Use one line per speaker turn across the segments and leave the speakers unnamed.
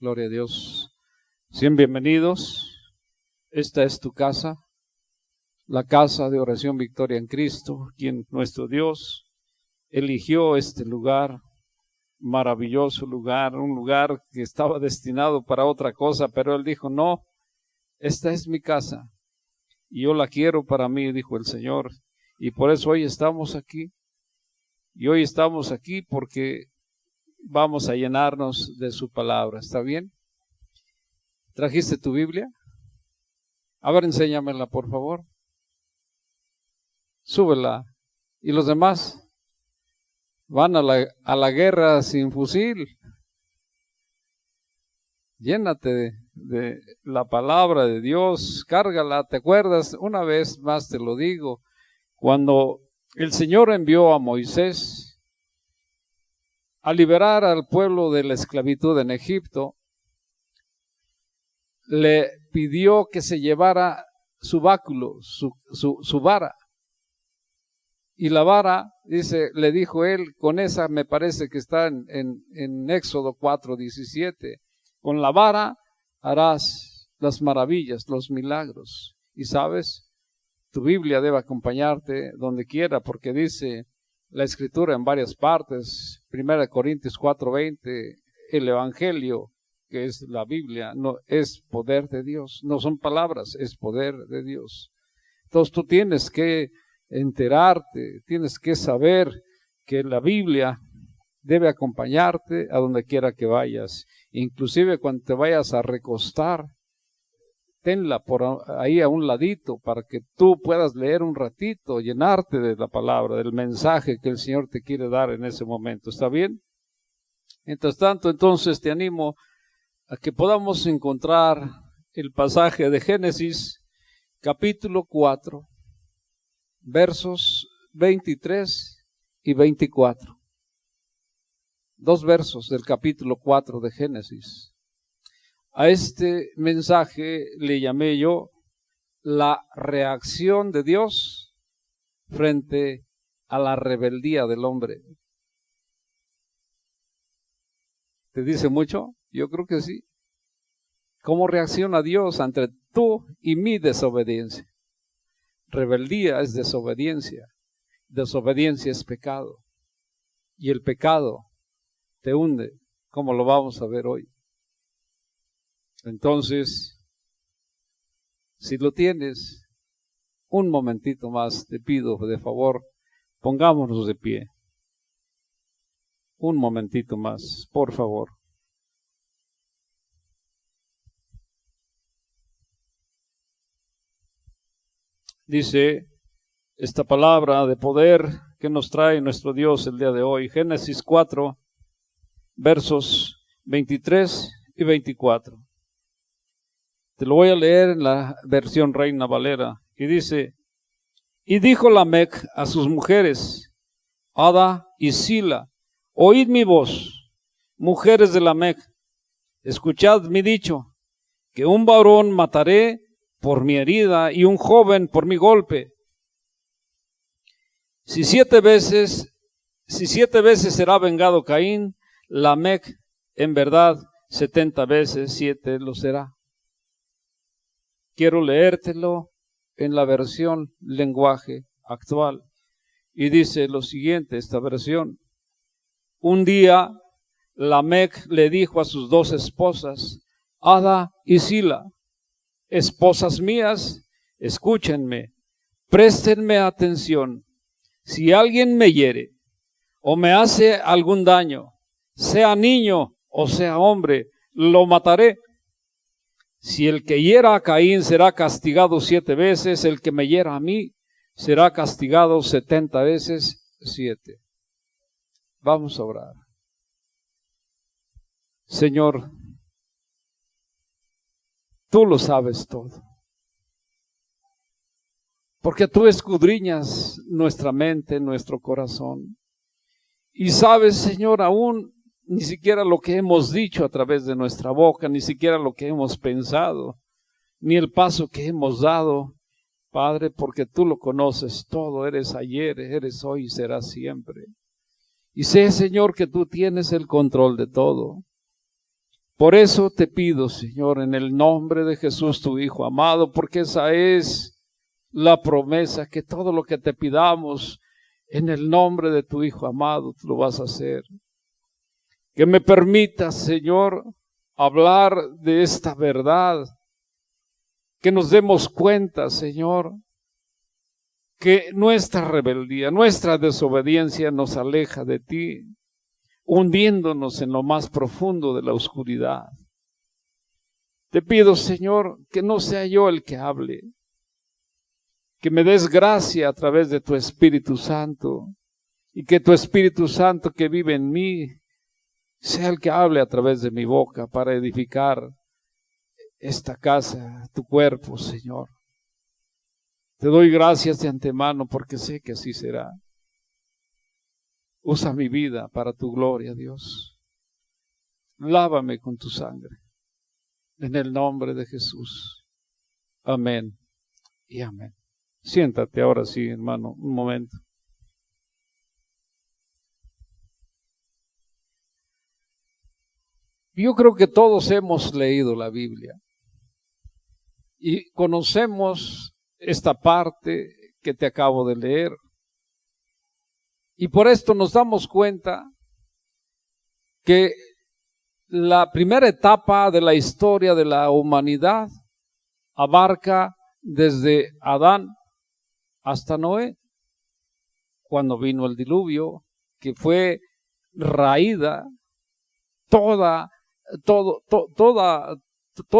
Gloria a Dios. Sean bienvenidos. Esta es tu casa, la casa de oración Victoria en Cristo, quien nuestro Dios eligió este lugar, maravilloso lugar, un lugar que estaba destinado para otra cosa, pero Él dijo, no, esta es mi casa y yo la quiero para mí, dijo el Señor. Y por eso hoy estamos aquí. Y hoy estamos aquí porque vamos a llenarnos de su palabra. ¿Está bien? ¿Trajiste tu Biblia? A ver, enséñamela, por favor. Súbela. ¿Y los demás? Van a la guerra sin fusil. Llénate de la palabra de Dios. Cárgala. ¿Te acuerdas? Una vez más te lo digo. Cuando el Señor envió a Moisés a liberar al pueblo de la esclavitud en Egipto, le pidió que se llevara su báculo, su vara. Y la vara, dice, le dijo él, con esa me parece que está en Éxodo 4:17, con la vara harás las maravillas, los milagros. Y sabes, tu Biblia debe acompañarte donde quiera, porque dice la Escritura en varias partes, 1 Corintios 4:20, el Evangelio, que es la Biblia, no es poder de Dios, no son palabras, es poder de Dios. Entonces tú tienes que enterarte, tienes que saber que la Biblia debe acompañarte a donde quiera que vayas, inclusive cuando te vayas a recostar, tenla por ahí a un ladito para que tú puedas leer un ratito, llenarte de la palabra, del mensaje que el Señor te quiere dar en ese momento. ¿Está bien? Mientras tanto, entonces te animo a que podamos encontrar el pasaje de Génesis, capítulo 4, versos 23 y 24. Dos versos del capítulo 4 de Génesis. A este mensaje le llamé yo la reacción de Dios frente a la rebeldía del hombre. ¿Te dice mucho? Yo creo que sí. ¿Cómo reacciona Dios ante tú y mi desobediencia? Rebeldía es desobediencia. Desobediencia es pecado. Y el pecado te hunde, como lo vamos a ver hoy. Entonces, si lo tienes, un momentito más, te pido de favor, pongámonos de pie. Un momentito más, por favor. Dice esta palabra de poder que nos trae nuestro Dios el día de hoy, Génesis 4, versos 23 y 24. Te lo voy a leer en la versión Reina Valera, y dice, y dijo Lamec a sus mujeres, Ada y Sila, oíd mi voz, mujeres de Lamec, escuchad mi dicho, que un varón mataré por mi herida y un joven por mi golpe. Si siete veces será vengado Caín, Lamec en verdad 70 veces 7 lo será. Quiero leértelo en la versión lenguaje actual. Y dice lo siguiente, esta versión. Un día Lamec le dijo a sus dos esposas, Ada y Sila, esposas mías, escúchenme, préstenme atención. Si alguien me hiere o me hace algún daño, sea niño o sea hombre, lo mataré. Si el que hiera a Caín será castigado 7 veces, el que me hiera a mí será castigado 70 veces 7. Vamos a orar. Señor, tú lo sabes todo. Porque tú escudriñas nuestra mente, nuestro corazón. Y sabes, Señor, aún ni siquiera lo que hemos dicho a través de nuestra boca, ni siquiera lo que hemos pensado, ni el paso que hemos dado, Padre, porque tú lo conoces todo, eres ayer, eres hoy y serás siempre. Y sé, Señor, que tú tienes el control de todo. Por eso te pido, Señor, en el nombre de Jesús, tu Hijo amado, porque esa es la promesa, que todo lo que te pidamos en el nombre de tu Hijo amado, tú lo vas a hacer. Que me permitas, Señor, hablar de esta verdad, que nos demos cuenta, Señor, que nuestra rebeldía, nuestra desobediencia nos aleja de ti, hundiéndonos en lo más profundo de la oscuridad. Te pido, Señor, que no sea yo el que hable, que me des gracia a través de tu Espíritu Santo, y que tu Espíritu Santo que vive en mí sea el que hable a través de mi boca para edificar esta casa, tu cuerpo, Señor. Te doy gracias de antemano porque sé que así será. Usa mi vida para tu gloria, Dios. Lávame con tu sangre. En el nombre de Jesús. Amén y amén. Siéntate ahora sí, hermano, un momento. Yo creo que todos hemos leído la Biblia y conocemos esta parte que te acabo de leer. Y por esto nos damos cuenta que la primera etapa de la historia de la humanidad abarca desde Adán hasta Noé, cuando vino el diluvio, que fue raída toda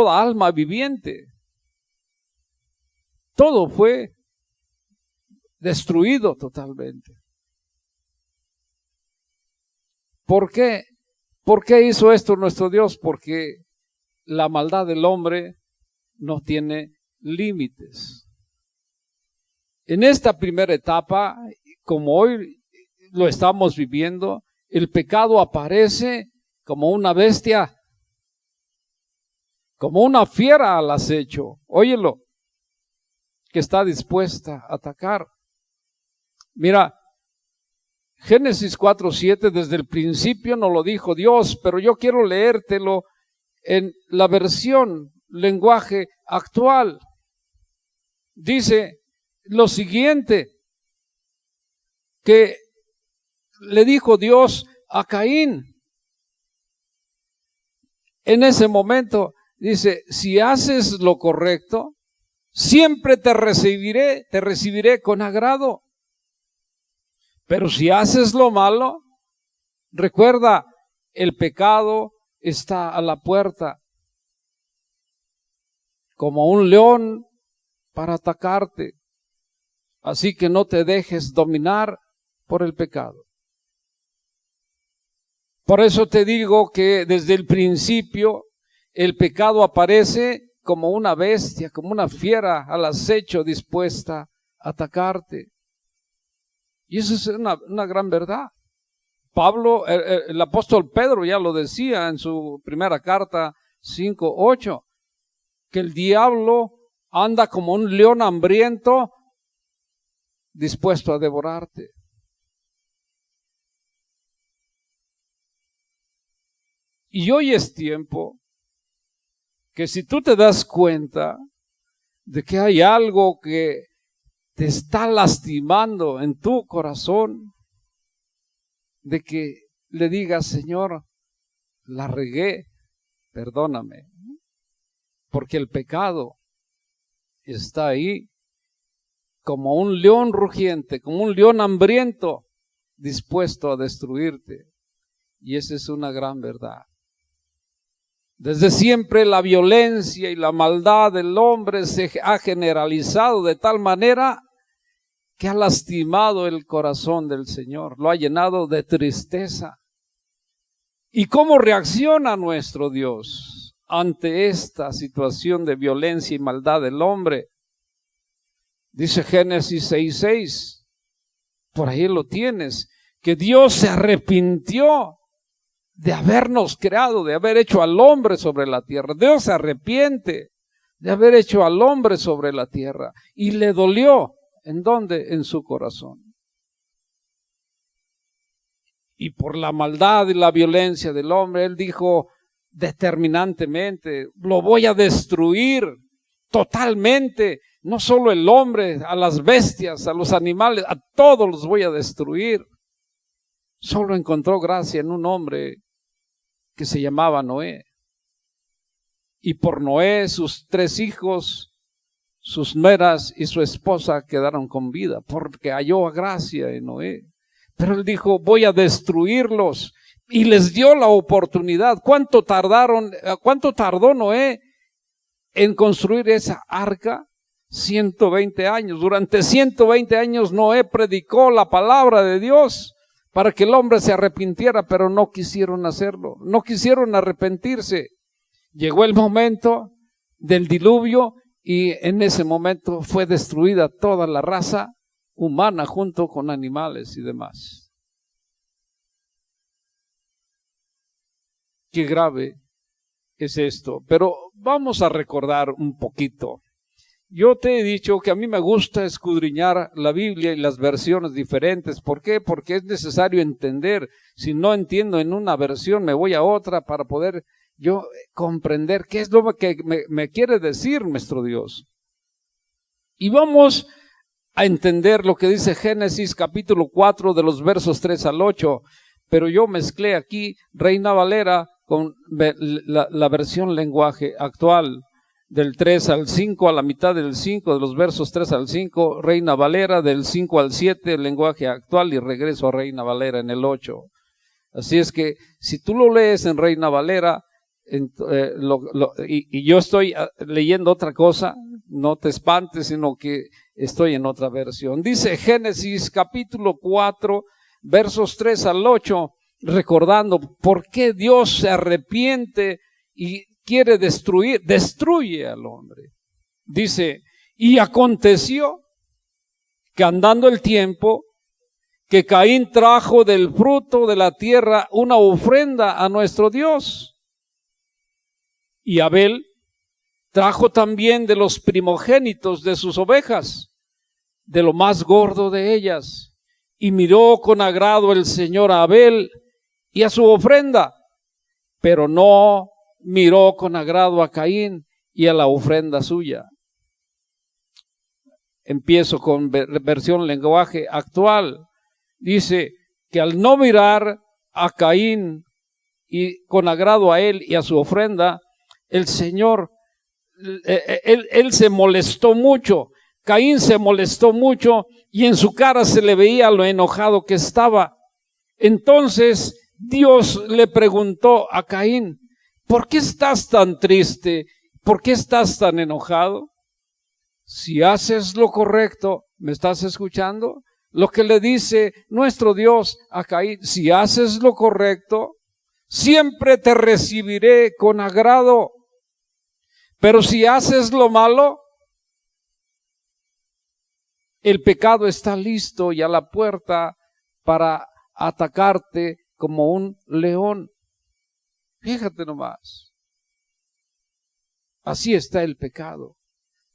alma viviente. Todo fue destruido totalmente. ¿Por qué? ¿Por qué hizo esto nuestro Dios? Porque la maldad del hombre no tiene límites. En esta primera etapa, como hoy lo estamos viviendo, el pecado aparece como una bestia, como una fiera al acecho. Óyelo, que está dispuesta a atacar. Mira, Génesis 4:7, desde el principio nos lo dijo Dios, pero yo quiero leértelo en la versión lenguaje actual. Dice lo siguiente, que le dijo Dios a Caín. En ese momento dice, si haces lo correcto, siempre te recibiré con agrado. Pero si haces lo malo, recuerda, el pecado está a la puerta, como un león para atacarte. Así que no te dejes dominar por el pecado. Por eso te digo que desde el principio el pecado aparece como una bestia, como una fiera al acecho dispuesta a atacarte. Y eso es una gran verdad. Pablo, el apóstol Pedro ya lo decía en su primera carta 5:8, que el diablo anda como un león hambriento dispuesto a devorarte. Y hoy es tiempo que si tú te das cuenta de que hay algo que te está lastimando en tu corazón, de que le digas, Señor, la regué, perdóname, porque el pecado está ahí como un león rugiente, como un león hambriento, dispuesto a destruirte. Y esa es una gran verdad. Desde siempre la violencia y la maldad del hombre se ha generalizado de tal manera que ha lastimado el corazón del Señor, lo ha llenado de tristeza. ¿Y cómo reacciona nuestro Dios ante esta situación de violencia y maldad del hombre? Dice Génesis 6:6, por ahí lo tienes, que Dios se arrepintió de habernos creado, de haber hecho al hombre sobre la tierra. Dios se arrepiente de haber hecho al hombre sobre la tierra y le dolió. ¿En dónde? En su corazón. Y por la maldad y la violencia del hombre, Él dijo, determinantemente, lo voy a destruir totalmente, no solo el hombre, a las bestias, a los animales, a todos los voy a destruir. Solo encontró gracia en un hombre que se llamaba Noé. Y por Noé, sus 3 hijos, sus nueras y su esposa quedaron con vida, porque halló gracia en Noé. Pero él dijo, voy a destruirlos. Y les dio la oportunidad. ¿Cuánto tardó Noé en construir esa arca? 120 años. Durante 120 años Noé predicó la palabra de Dios para que el hombre se arrepintiera, pero no quisieron hacerlo, no quisieron arrepentirse. Llegó el momento del diluvio y en ese momento fue destruida toda la raza humana junto con animales y demás. Qué grave es esto, pero vamos a recordar un poquito. Yo te he dicho que a mí me gusta escudriñar la Biblia y las versiones diferentes. ¿Por qué? Porque es necesario entender. Si no entiendo en una versión, me voy a otra para poder yo comprender qué es lo que me quiere decir nuestro Dios. Y vamos a entender lo que dice Génesis capítulo 4 de los versos 3 al 8. Pero yo mezclé aquí Reina Valera con la versión lenguaje actual. Del 3 al 5, a la mitad del 5, de los versos 3 al 5, Reina Valera, del 5 al 7, el lenguaje actual, y regreso a Reina Valera en el 8. Así es que, si tú lo lees en Reina Valera, y yo estoy leyendo otra cosa, no te espantes, sino que estoy en otra versión. Dice Génesis capítulo 4, versos 3 al 8, recordando por qué Dios se arrepiente y quiere destruye al hombre. Dice, y aconteció que andando el tiempo, que Caín trajo del fruto de la tierra una ofrenda a nuestro Dios. Y Abel trajo también de los primogénitos de sus ovejas, de lo más gordo de ellas. Y miró con agrado el Señor a Abel y a su ofrenda, pero no miró con agrado a Caín y a la ofrenda suya. Empiezo con versión lenguaje actual. Dice que al no mirar a Caín y con agrado a él y a su ofrenda, el Señor, él se molestó mucho. Caín se molestó mucho y en su cara se le veía lo enojado que estaba. Entonces Dios le preguntó a Caín, ¿por qué estás tan triste? ¿Por qué estás tan enojado? Si haces lo correcto, ¿me estás escuchando? Lo que le dice nuestro Dios a Caín, si haces lo correcto, siempre te recibiré con agrado. Pero si haces lo malo, el pecado está listo y a la puerta para atacarte como un león. Fíjate nomás. Así está el pecado,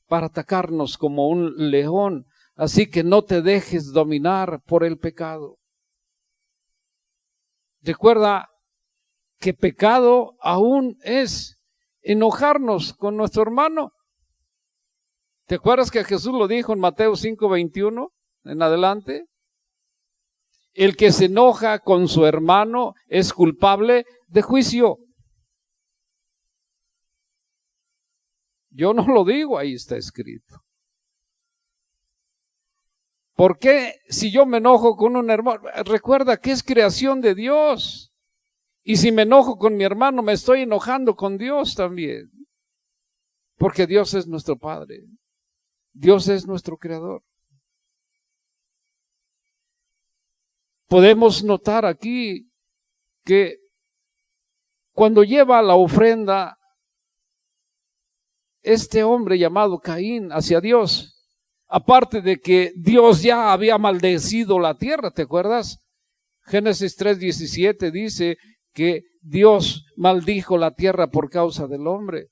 para atacarnos como un león. Así que no te dejes dominar por el pecado. Recuerda que pecado aún es enojarnos con nuestro hermano. ¿Te acuerdas que Jesús lo dijo en Mateo 5:21 en adelante? El que se enoja con su hermano es culpable de juicio. Yo no lo digo, ahí está escrito. ¿Por qué si yo me enojo con un hermano? Recuerda que es creación de Dios. Y si me enojo con mi hermano, me estoy enojando con Dios también. Porque Dios es nuestro Padre. Dios es nuestro Creador. Podemos notar aquí que cuando lleva la ofrenda este hombre llamado Caín hacia Dios, aparte de que Dios ya había maldecido la tierra, ¿te acuerdas? Génesis 3:17 dice que Dios maldijo la tierra por causa del hombre.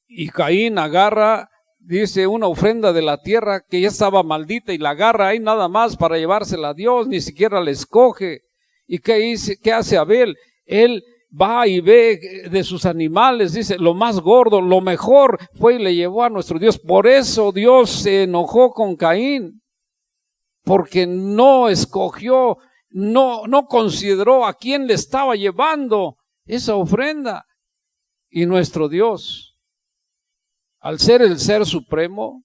Y Caín agarra, dice, una ofrenda de la tierra que ya estaba maldita y la agarra ahí nada más para llevársela a Dios, ni siquiera la escoge. ¿Y qué hace Abel? Él va y ve de sus animales, dice, lo más gordo, lo mejor fue y le llevó a nuestro Dios. Por eso Dios se enojó con Caín, porque no escogió, no consideró a quién le estaba llevando esa ofrenda. Y nuestro Dios, al ser el ser supremo,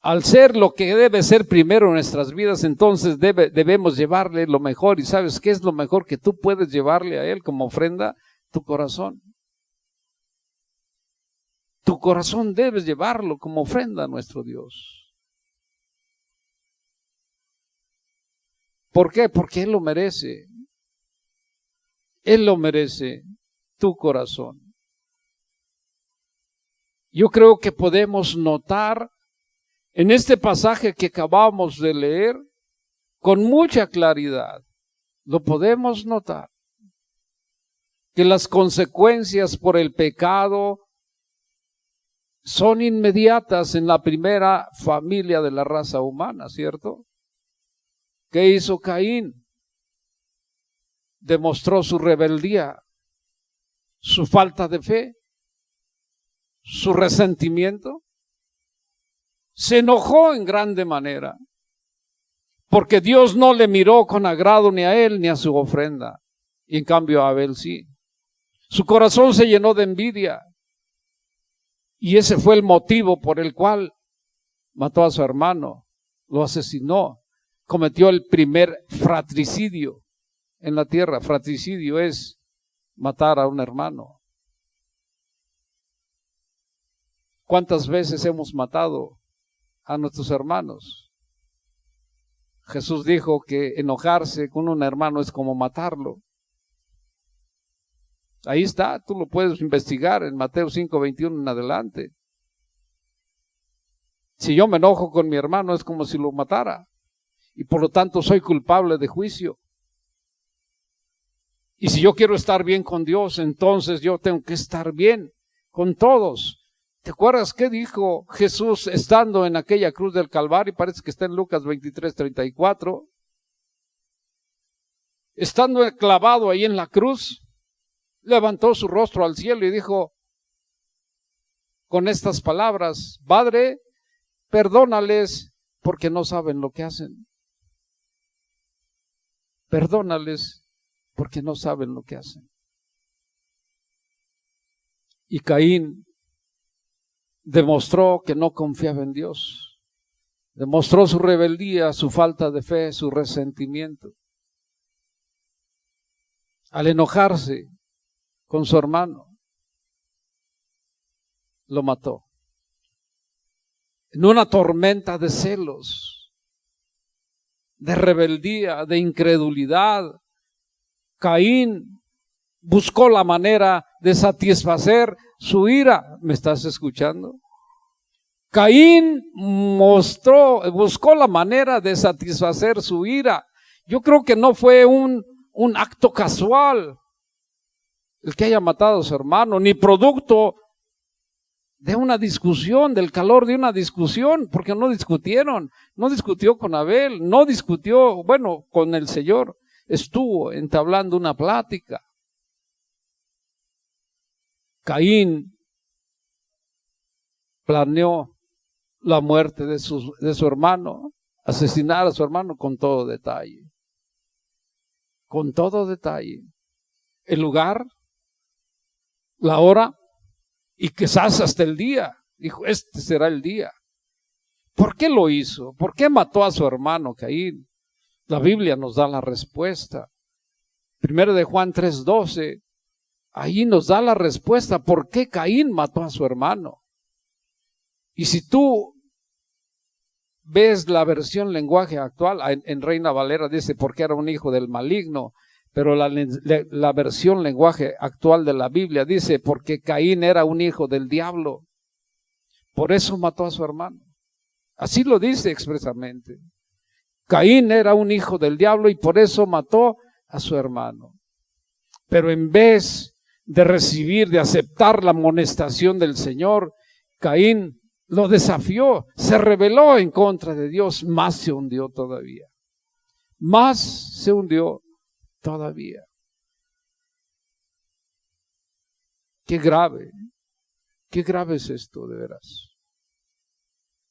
al ser lo que debe ser primero en nuestras vidas, entonces debemos llevarle lo mejor. ¿Y sabes qué es lo mejor que tú puedes llevarle a Él como ofrenda? Tu corazón. Tu corazón debes llevarlo como ofrenda a nuestro Dios. ¿Por qué? Porque Él lo merece. Él lo merece, tu corazón. Yo creo que podemos notar en este pasaje que acabamos de leer, con mucha claridad, lo podemos notar, que las consecuencias por el pecado son inmediatas en la primera familia de la raza humana, ¿cierto? ¿Qué hizo Caín? Demostró su rebeldía, su falta de fe, su resentimiento. Se enojó en grande manera, porque Dios no le miró con agrado ni a él ni a su ofrenda, y en cambio a Abel sí. Su corazón se llenó de envidia, y ese fue el motivo por el cual mató a su hermano, lo asesinó, cometió el primer fratricidio en la tierra. Fratricidio es matar a un hermano. ¿Cuántas veces hemos matado a nuestros hermanos? Jesús dijo que enojarse con un hermano es como matarlo. Ahí está, tú lo puedes investigar en Mateo 5:21 en adelante. Si yo me enojo con mi hermano es como si lo matara, y por lo tanto soy culpable de juicio. Y si yo quiero estar bien con Dios, entonces yo tengo que estar bien con todos. ¿Te acuerdas qué dijo Jesús estando en aquella cruz del Calvario? Parece que está en Lucas 23:34. Estando clavado ahí en la cruz, levantó su rostro al cielo y dijo con estas palabras: Padre, perdónales porque no saben lo que hacen. Perdónales porque no saben lo que hacen. Y Caín demostró que no confiaba en Dios. Demostró su rebeldía, su falta de fe, su resentimiento. Al enojarse con su hermano, lo mató. En una tormenta de celos, de rebeldía, de incredulidad, Caín buscó la manera de satisfacer su ira. ¿Me estás escuchando? Caín buscó la manera de satisfacer su ira. Yo creo que no fue un acto casual el que haya matado a su hermano, ni producto de una discusión, del calor de una discusión, porque no discutieron, no discutió con Abel, no discutió, bueno, con el Señor, estuvo entablando una plática. Caín planeó la muerte de su hermano, asesinar a su hermano con todo detalle. Con todo detalle. El lugar, la hora y quizás hasta el día. Dijo, este será el día. ¿Por qué lo hizo? ¿Por qué mató a su hermano Caín? La Biblia nos da la respuesta. 1 Juan 3:12. Ahí nos da la respuesta por qué Caín mató a su hermano. Y si tú ves la versión lenguaje actual, en Reina Valera dice porque era un hijo del maligno, pero la versión lenguaje actual de la Biblia dice porque Caín era un hijo del diablo. Por eso mató a su hermano. Así lo dice expresamente. Caín era un hijo del diablo y por eso mató a su hermano. Pero en vez de aceptar la amonestación del Señor, Caín lo desafió, se rebeló en contra de Dios, más se hundió todavía. Más se hundió todavía. Qué grave es esto, de veras.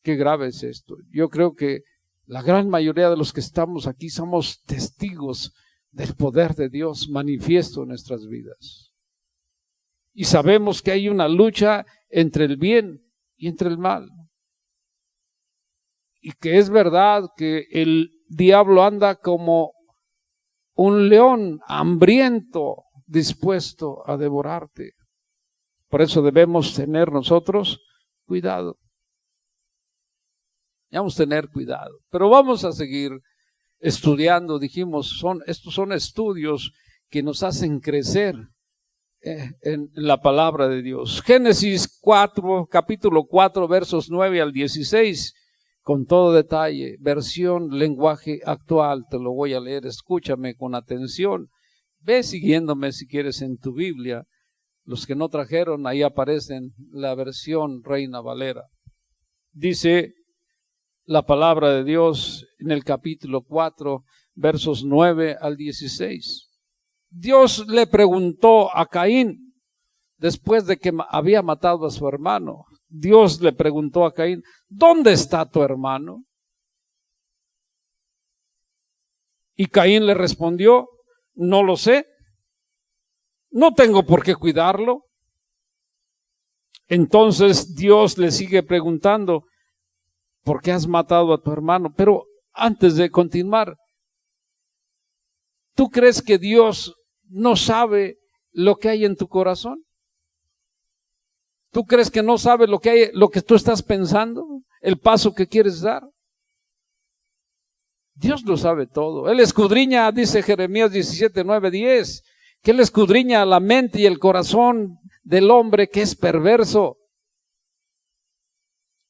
Qué grave es esto. Yo creo que la gran mayoría de los que estamos aquí somos testigos del poder de Dios manifiesto en nuestras vidas. Y sabemos que hay una lucha entre el bien y entre el mal. Y que es verdad que el diablo anda como un león hambriento, dispuesto a devorarte. Por eso debemos tener nosotros cuidado. Debemos tener cuidado. Pero vamos a seguir estudiando. Dijimos, estos son estudios que nos hacen crecer en la palabra de Dios. Génesis 4, capítulo 4, versos 9 al 16, con todo detalle, versión lenguaje actual, te lo voy a leer, escúchame con atención, ve siguiéndome si quieres en tu Biblia. Los que no trajeron, ahí aparecen la versión Reina Valera. Dice la palabra de Dios en el capítulo 4, versos 9 al 16. Dios le preguntó a Caín, después de que había matado a su hermano, Dios le preguntó a Caín, ¿dónde está tu hermano? Y Caín le respondió, no lo sé, no tengo por qué cuidarlo. Entonces Dios le sigue preguntando, ¿por qué has matado a tu hermano? Pero antes de continuar, ¿tú crees que Dios no sabe lo que hay en tu corazón? ¿Tú crees que no sabe lo que hay, lo que tú estás pensando, el paso que quieres dar? Dios lo sabe todo. Él escudriña, dice Jeremías 17, 9, 10, que Él escudriña la mente y el corazón del hombre que es perverso.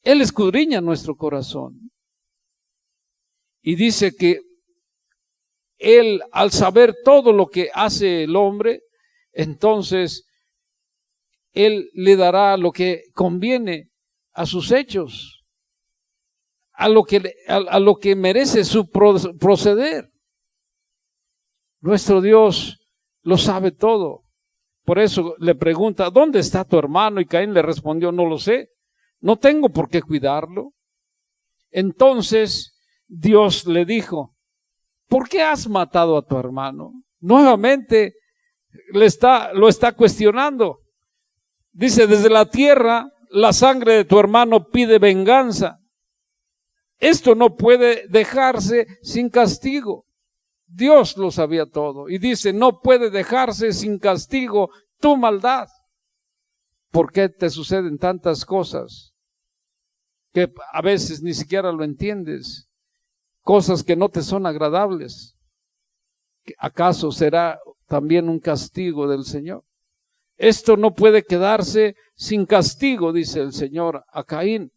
Él escudriña nuestro corazón. Y dice que Él, al saber todo lo que hace el hombre, entonces Él le dará lo que conviene a sus hechos, a lo que merece su proceder. Nuestro Dios lo sabe todo. Por eso le pregunta, ¿dónde está tu hermano? Y Caín le respondió, no lo sé, no tengo por qué cuidarlo. Entonces Dios le dijo, ¿por qué has matado a tu hermano? Nuevamente lo está cuestionando. Dice, desde la tierra la sangre de tu hermano pide venganza. Esto no puede dejarse sin castigo. Dios lo sabía todo. Y dice, no puede dejarse sin castigo tu maldad. ¿Por qué te suceden tantas cosas que a veces ni siquiera lo entiendes? Cosas que no te son agradables. ¿Acaso será también un castigo del Señor? Esto no puede quedarse sin castigo, dice el Señor a Caín.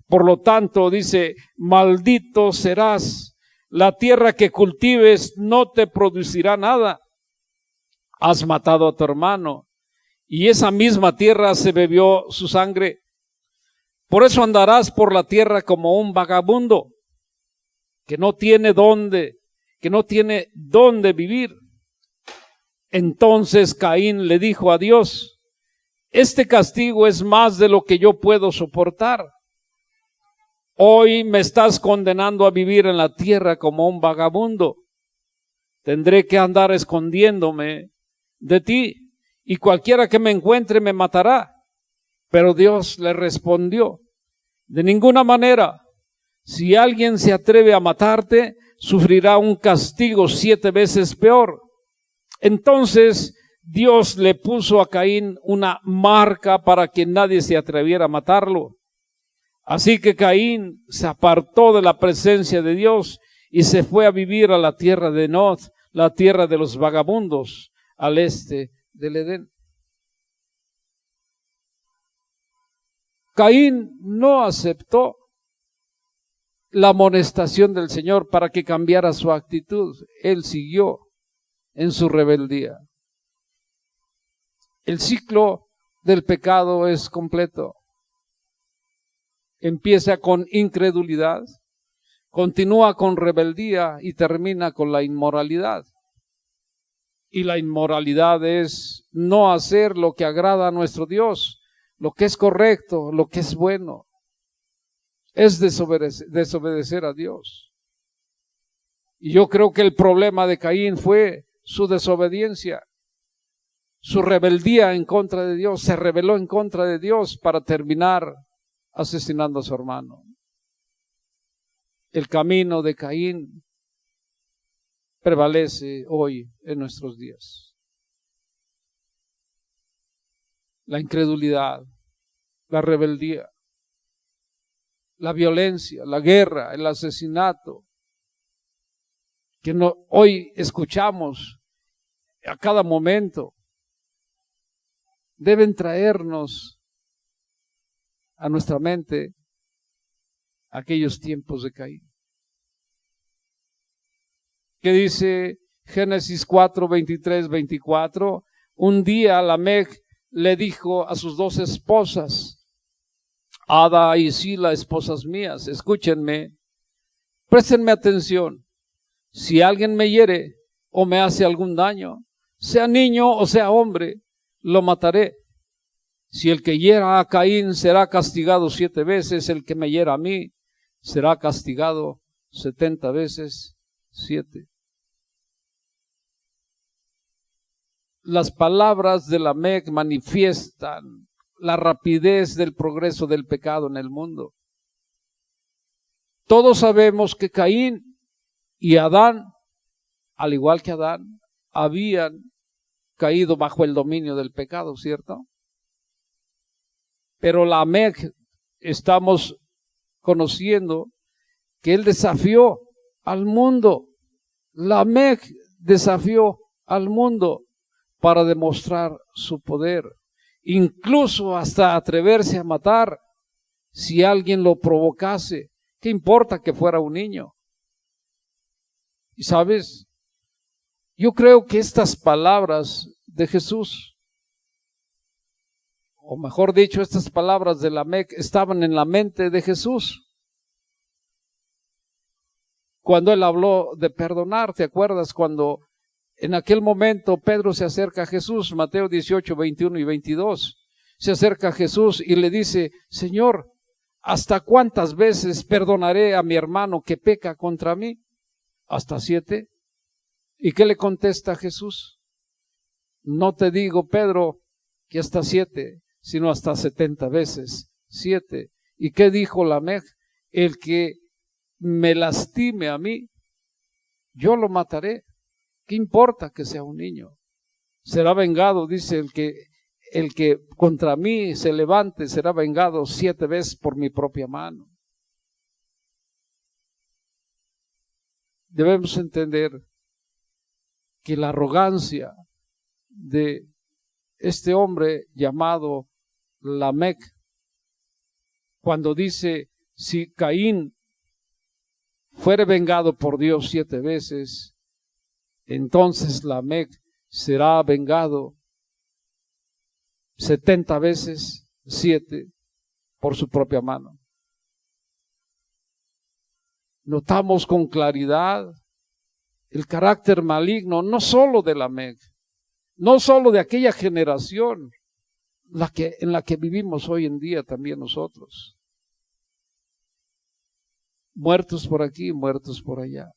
Por lo tanto, dice, maldito serás, la tierra que cultives no te producirá nada. Has matado a tu hermano, y esa misma tierra se bebió su sangre. Por eso andarás por la tierra como un vagabundo, que no tiene dónde vivir. Entonces Caín le dijo a Dios, este castigo es más de lo que yo puedo soportar. Hoy me estás condenando a vivir en la tierra como un vagabundo. Tendré que andar escondiéndome de ti, y cualquiera que me encuentre me matará. Pero Dios le respondió, de ninguna manera. Si alguien se atreve a matarte, sufrirá un castigo 7 veces peor. Entonces Dios le puso a Caín una marca para que nadie se atreviera a matarlo. Así que Caín se apartó de la presencia de Dios y se fue a vivir a la tierra de Nod, la tierra de los vagabundos, al este del Edén. Caín no aceptó la amonestación del Señor para que cambiara su actitud. Él siguió en su rebeldía. El ciclo del pecado es completo. Empieza con incredulidad, continúa con rebeldía y termina con la inmoralidad. Y la inmoralidad es no hacer lo que agrada a nuestro Dios, lo que es correcto, lo que es bueno. Es desobedecer a Dios. Y yo creo que el problema de Caín fue su desobediencia, su rebeldía en contra de Dios. Se rebeló en contra de Dios para terminar asesinando a su hermano. El camino de Caín prevalece hoy en nuestros días. La incredulidad, la rebeldía, la violencia, la guerra, el asesinato, que hoy escuchamos a cada momento, deben traernos a nuestra mente aquellos tiempos de Caín. ¿Qué dice Génesis 4, 23, 24? Un día Lamec le dijo a sus 2 esposas, Ada y Sila, esposas mías, escúchenme, préstenme atención. Si alguien me hiere o me hace algún daño, sea niño o sea hombre, lo mataré. Si el que hiera a Caín será castigado 7 veces, el que me hiera a mí será castigado 70 veces 7. Las palabras de Lamec manifiestan la rapidez del progreso del pecado en el mundo. Todos sabemos que Caín y Adán, al igual que Adán, habían caído bajo el dominio del pecado, ¿cierto? Pero Lamec, estamos conociendo que él desafió al mundo. Lamec desafió al mundo para demostrar su poder, incluso hasta atreverse a matar si alguien lo provocase. ¿Qué importa que fuera un niño? Y sabes, yo creo que estas palabras de Jesús, o mejor dicho, estas palabras de Lamec estaban en la mente de Jesús. Cuando él habló de perdonar, ¿te acuerdas? Cuando en aquel momento Pedro se acerca a Jesús, Mateo 18, 21 y 22, se acerca a Jesús y le dice, Señor, ¿hasta cuántas veces perdonaré a mi hermano que peca contra mí? ¿Hasta 7? ¿Y qué le contesta Jesús? No te digo, Pedro, que hasta 7, sino hasta 70 veces 7. ¿Y qué dijo Lamec? El que me lastime a mí, yo lo mataré. ¿Qué importa que sea un niño? Será vengado, dice el que contra mí se levante, será vengado 7 veces por mi propia mano. Debemos entender que la arrogancia de este hombre llamado Lamec, cuando dice, si Caín fuere vengado por Dios 7 veces, entonces Lamec será vengado 70 veces 7 por su propia mano. Notamos con claridad el carácter maligno, no solo de Lamec, no solo de aquella generación en la que vivimos hoy en día también nosotros. Muertos por aquí, muertos por allá.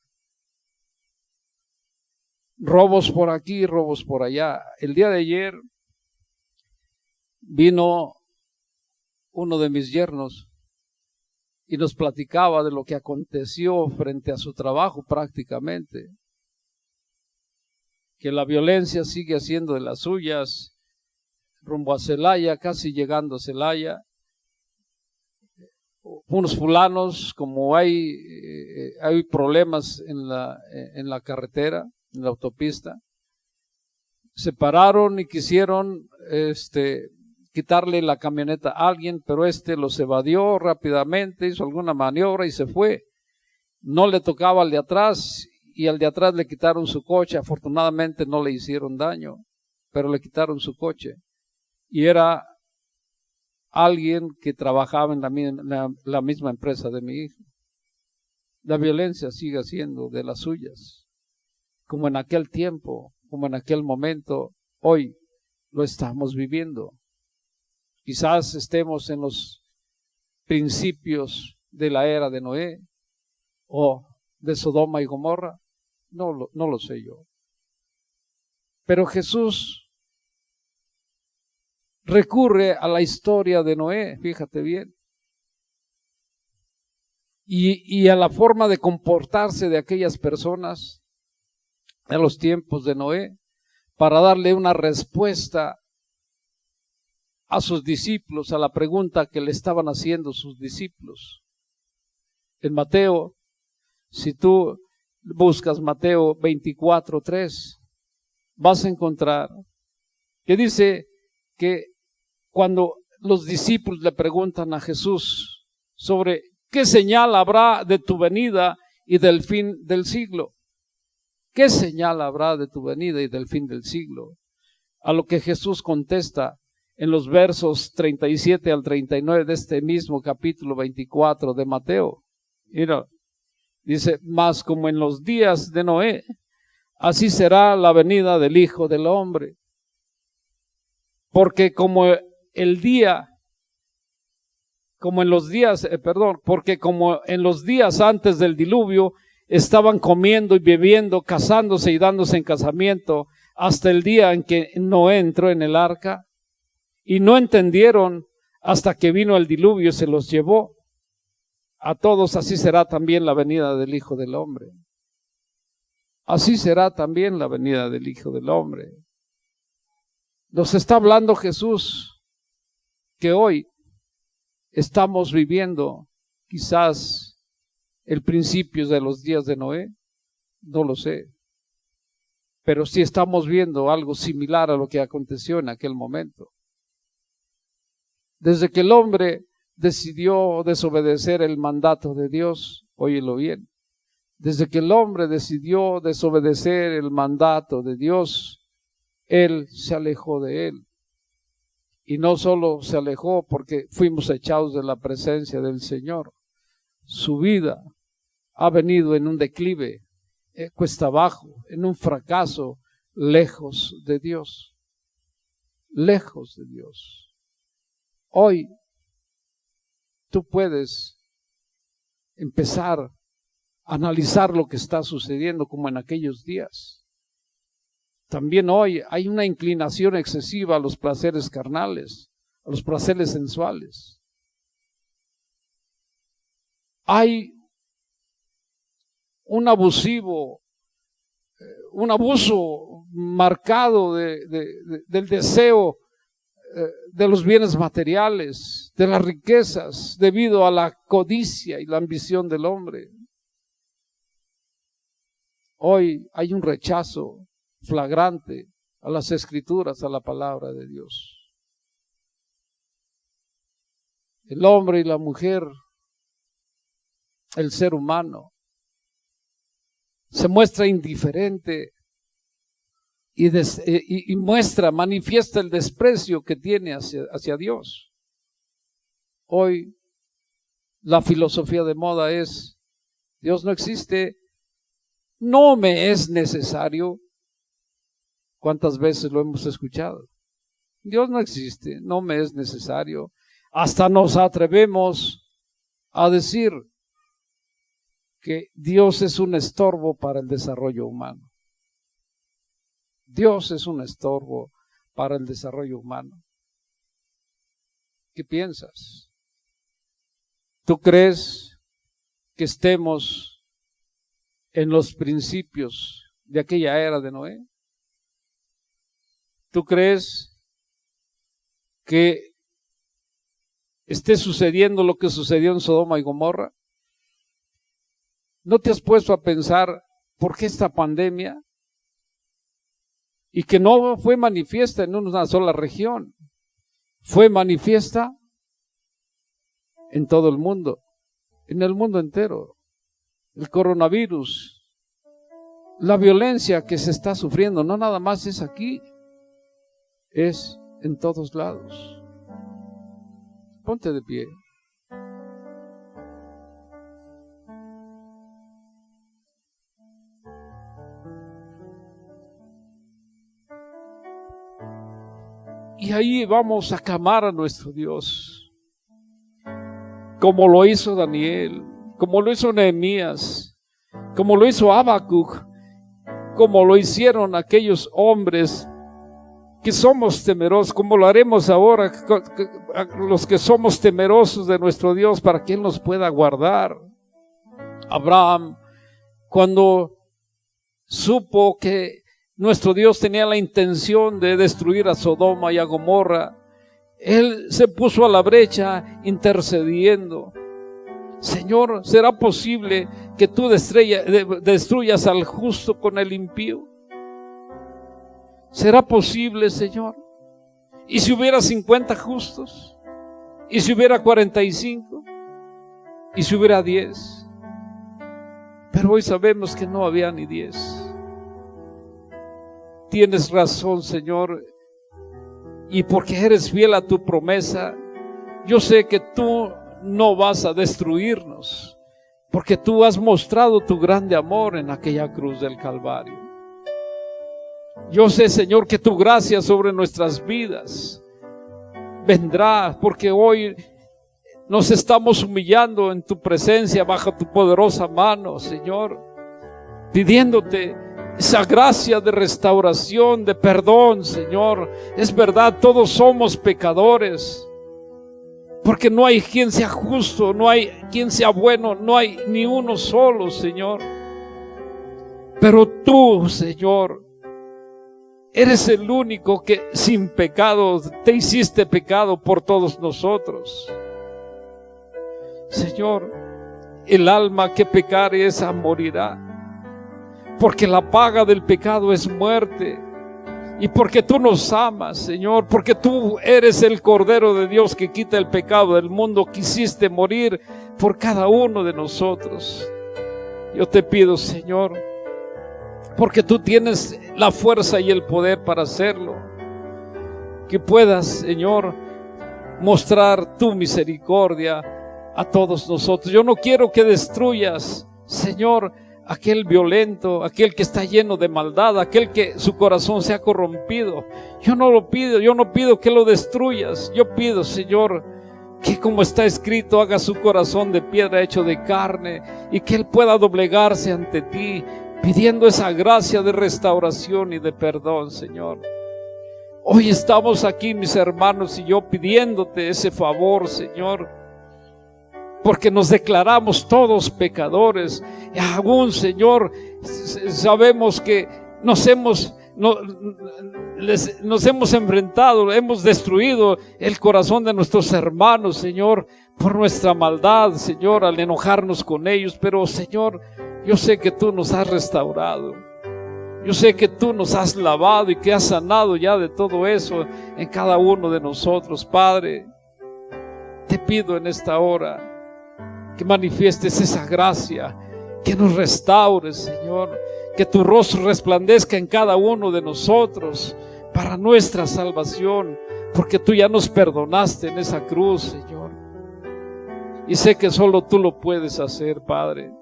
Robos por aquí, robos por allá. El día de ayer vino uno de mis yernos y nos platicaba de lo que aconteció frente a su trabajo prácticamente. Que la violencia sigue haciendo de las suyas, rumbo a Celaya, casi llegando a Celaya. Unos fulanos, como hay problemas en la carretera, en la autopista, se pararon y quisieron quitarle la camioneta a alguien, pero los evadió rápidamente, hizo alguna maniobra y se fue. No le tocaba al de atrás y al de atrás le quitaron su coche. Afortunadamente no le hicieron daño, pero le quitaron su coche. Y era alguien que trabajaba en la misma empresa de mi hijo. La violencia sigue siendo de las suyas, como en aquel tiempo, como en aquel momento, hoy lo estamos viviendo. Quizás estemos en los principios de la era de Noé o de Sodoma y Gomorra, no lo sé yo. Pero Jesús recurre a la historia de Noé, fíjate bien, y a la forma de comportarse de aquellas personas en los tiempos de Noé, para darle una respuesta a sus discípulos, a la pregunta que le estaban haciendo sus discípulos. En Mateo, si tú buscas Mateo 24:3, vas a encontrar que dice que cuando los discípulos le preguntan a Jesús sobre qué señal habrá de tu venida y del fin del siglo, ¿qué señal habrá de tu venida y del fin del siglo? A lo que Jesús contesta en los versos 37 al 39 de este mismo capítulo 24 de Mateo. Mira, dice, mas como en los días de Noé, así será la venida del Hijo del Hombre. Porque como en los días antes del diluvio estaban comiendo y bebiendo, casándose y dándose en casamiento, hasta el día en que Noé entró en el arca, y no entendieron hasta que vino el diluvio y se los llevó. A todos así será también la venida del Hijo del Hombre. Así será también la venida del Hijo del Hombre. Nos está hablando Jesús que hoy estamos viviendo quizás el principio de los días de Noé, no lo sé, pero sí estamos viendo algo similar a lo que aconteció en aquel momento. Desde que el hombre decidió desobedecer el mandato de Dios, óyelo bien, desde que el hombre decidió desobedecer el mandato de Dios, él se alejó de él. Y no solo se alejó porque fuimos echados de la presencia del Señor. Su vida ha venido en un declive, cuesta abajo, en un fracaso, lejos de Dios. Lejos de Dios. Hoy tú puedes empezar a analizar lo que está sucediendo como en aquellos días. También hoy hay una inclinación excesiva a los placeres carnales, a los placeres sensuales. Hay un abuso marcado del deseo de los bienes materiales, de las riquezas, debido a la codicia y la ambición del hombre. Hoy hay un rechazo flagrante a las Escrituras, a la palabra de Dios. El hombre y la mujer, el ser humano, se muestra indiferente y manifiesta el desprecio que tiene hacia Dios. Hoy la filosofía de moda es: Dios no existe, no me es necesario. ¿Cuántas veces lo hemos escuchado? Dios no existe, no me es necesario. Hasta nos atrevemos a decir que Dios es un estorbo para el desarrollo humano. Dios es un estorbo para el desarrollo humano. ¿Qué piensas? ¿Tú crees que estemos en los principios de aquella era de Noé? ¿Tú crees que esté sucediendo lo que sucedió en Sodoma y Gomorra? ¿No te has puesto a pensar por qué esta pandemia? Y que no fue manifiesta en una sola región, fue manifiesta en todo el mundo, en el mundo entero. El coronavirus, la violencia que se está sufriendo, no nada más es aquí, es en todos lados. Ponte de pie. ahí vamos a clamar a nuestro Dios, como lo hizo Daniel, como lo hizo Nehemías, como lo hizo Habacuc, como lo hicieron aquellos hombres que somos temerosos, como lo haremos ahora los que somos temerosos de nuestro Dios, para que Él nos pueda guardar. Abraham, cuando supo que nuestro Dios tenía la intención de destruir a Sodoma y a Gomorra, él se puso a la brecha intercediendo. Señor, ¿será posible que tú destruyas al justo con el impío? ¿Será posible, Señor? ¿Y si hubiera 50 justos? ¿Y si hubiera 45? ¿Y si hubiera 10? Pero hoy sabemos que no había ni 10. Tienes razón, Señor, y porque eres fiel a tu promesa, yo sé que tú no vas a destruirnos, porque tú has mostrado tu grande amor en aquella cruz del Calvario. Yo sé, Señor, que tu gracia sobre nuestras vidas vendrá, porque hoy nos estamos humillando en tu presencia bajo tu poderosa mano, Señor, pidiéndote esa gracia de restauración, de perdón, Señor. Es verdad, todos somos pecadores, porque no hay quien sea justo, no hay quien sea bueno, no hay ni uno solo, Señor. Pero tú, Señor, eres el único que sin pecado te hiciste pecado por todos nosotros. Señor, el alma que pecare esa morirá, porque la paga del pecado es muerte. Y porque tú nos amas, Señor, porque tú eres el Cordero de Dios que quita el pecado del mundo, quisiste morir por cada uno de nosotros. Yo te pido, Señor, porque tú tienes la fuerza y el poder para hacerlo, que puedas, Señor, mostrar tu misericordia a todos nosotros. Yo no quiero que destruyas, Señor, aquel violento, aquel que está lleno de maldad, aquel que su corazón se ha corrompido. Yo no pido que lo destruyas. Yo pido, Señor, que como está escrito, haga su corazón de piedra hecho de carne, y que él pueda doblegarse ante ti, pidiendo esa gracia de restauración y de perdón, Señor. Hoy estamos aquí, mis hermanos y yo, pidiéndote ese favor, Señor, porque nos declaramos todos pecadores. Y aún, Señor, sabemos que nos hemos enfrentado, hemos destruido el corazón de nuestros hermanos, Señor, por nuestra maldad, Señor, al enojarnos con ellos. Pero, Señor, yo sé que tú nos has restaurado. Yo sé que tú nos has lavado y que has sanado ya de todo eso en cada uno de nosotros. Padre, te pido en esta hora que manifiestes esa gracia, que nos restaures, Señor, que tu rostro resplandezca en cada uno de nosotros para nuestra salvación, porque tú ya nos perdonaste en esa cruz, Señor, y sé que solo tú lo puedes hacer, Padre.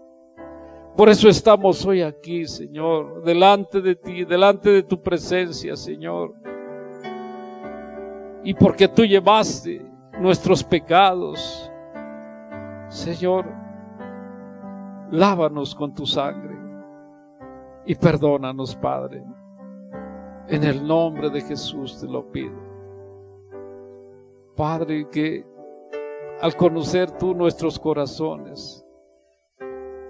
Por eso estamos hoy aquí, Señor, delante de ti, delante de tu presencia, Señor, y porque tú llevaste nuestros pecados, Señor, lávanos con tu sangre y perdónanos, Padre. En el nombre de Jesús te lo pido, Padre, que al conocer tú nuestros corazones,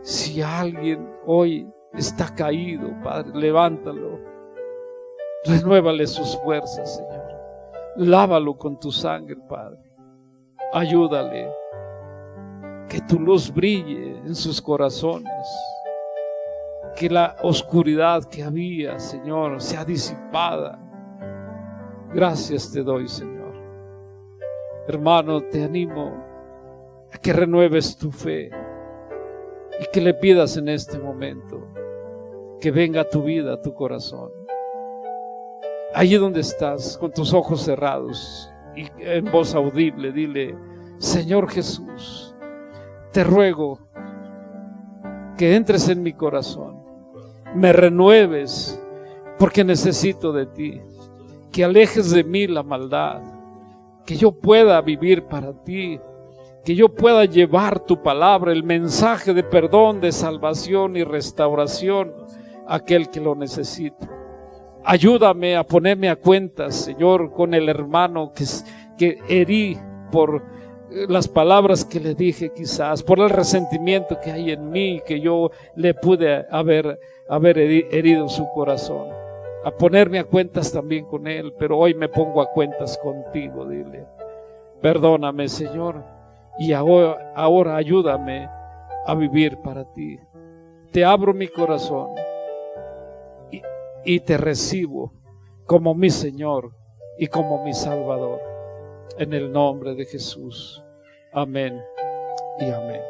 si alguien hoy está caído, Padre, levántalo, renuévale sus fuerzas, Señor, lávalo con tu sangre, Padre, ayúdale, que tu luz brille en sus corazones, que la oscuridad que había, Señor, sea disipada. Gracias te doy, Señor. Hermano, te animo a que renueves tu fe y que le pidas en este momento que venga a tu vida, a tu corazón. Allí donde estás, con tus ojos cerrados y en voz audible, dile: Señor Jesús, te ruego que entres en mi corazón, me renueves, porque necesito de ti. que alejes de mí la maldad, que yo pueda vivir para ti, que yo pueda llevar tu palabra, el mensaje de perdón, de salvación y restauración a aquel que lo necesita. Ayúdame a ponerme a cuentas, Señor, con el hermano que herí por las palabras que le dije, quizás por el resentimiento que hay en mí, que yo le pude haber herido su corazón. A ponerme a cuentas también con él, pero hoy me pongo a cuentas contigo. Dile: perdóname, Señor, y ahora ayúdame a vivir para ti. Te abro mi corazón y te recibo como mi Señor y como mi Salvador, en el nombre de Jesús. Amén y amén.